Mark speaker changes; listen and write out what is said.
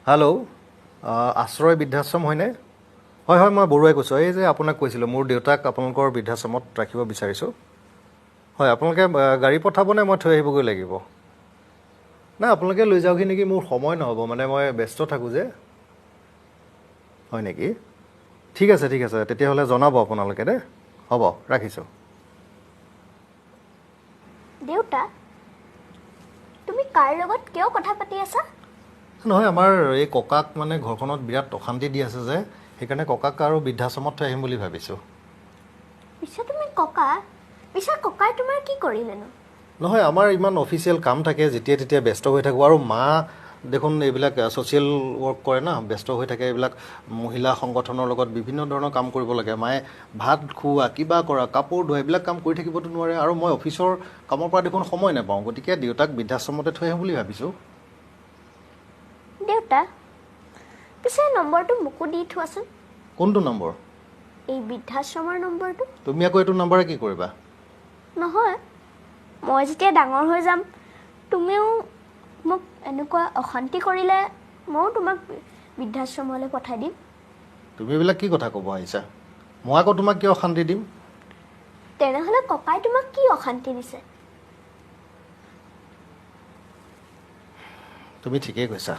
Speaker 1: Hello' আশ্ৰয় বৃদ্ধাশ্ৰম হয়নে? হয় হয়, মই বৰুৱাই কৈছোঁ। এই যে আপোনাক কৈছিলোঁ, মোৰ দেউতাক আপোনালোকৰ বৃদ্ধাশ্ৰমত ৰাখিব বিচাৰিছোঁ। হয়, আপোনালোকে গাড়ী পঠাবনে মই থৈ আহিবগৈ লাগিব? নাই, আপোনালোকে লৈ যাওঁহি নেকি? মোৰ সময় নহ'ব, মানে মই ব্যস্ত থাকোঁ যে। হয় নেকি? ঠিক আছে ঠিক আছে, তেতিয়াহ'লে জনাব আপোনালোকে দেই। হ'ব, ৰাখিছোঁ।
Speaker 2: দেউতা, তুমি কাৰ লগত কিয় কথা পাতি আছা?
Speaker 1: নহয়, আমাৰ এই ককাক মানে ঘৰখনত বিৰাট অশান্তি দি আছে যে, সেইকাৰণে ককাক আৰু বৃদ্ধাশ্ৰমত থৈ আহিম বুলি ভাবিছোঁ।
Speaker 2: পিছে তুমি পিছে ককাই তোমাৰ কি কৰিলেনো?
Speaker 1: নহয়, আমাৰ ইমান অফিচিয়েল কাম থাকে, যেতিয়া তেতিয়া ব্যস্ত হৈ থাকোঁ। আৰু মা দেখোন এইবিলাক ছ'চিয়েল ৱৰ্ক কৰে না, ব্যস্ত হৈ থাকে। এইবিলাক মহিলা সংগঠনৰ লগত বিভিন্ন ধৰণৰ কাম কৰিব লাগে। মায়ে ভাত খুওৱা, কিবা কৰা, কাপোৰ ধোৱা, এইবিলাক কাম কৰি থাকিবতো নোৱাৰে। আৰু মই অফিচৰ কামৰ পৰা দেখোন সময় নাপাওঁ। গতিকে দেউতাক বৃদ্ধাশ্ৰমতে থৈ আহিম বুলি ভাবিছোঁ।
Speaker 2: দেউতা, পিছে নম্বৰটো মোকো দি থোৱাচোন।
Speaker 1: কোনটো নম্বৰ?
Speaker 2: এই বৃদ্ধাশ্ৰমৰ নম্বৰটো।
Speaker 1: তুমি আকৌ এইটো নম্বৰে কি কৰিবা?
Speaker 2: নহয়, মই যেতিয়া ডাঙৰ হৈ যাম, তুমিও মোক এনেকুৱা অশান্তি কৰিলে ময়ো তোমাক বৃদ্ধাশ্ৰমলৈ পঠাই দিম।
Speaker 1: তুমি এইবিলাক কি কথা ক'ব আহিছা? মই আকৌ তোমাক কিয় অশান্তি দিম?
Speaker 2: তেনেহ'লে ককাই তোমাক কি অশান্তি দিছে?
Speaker 1: তুমি ঠিকেই কৈছা।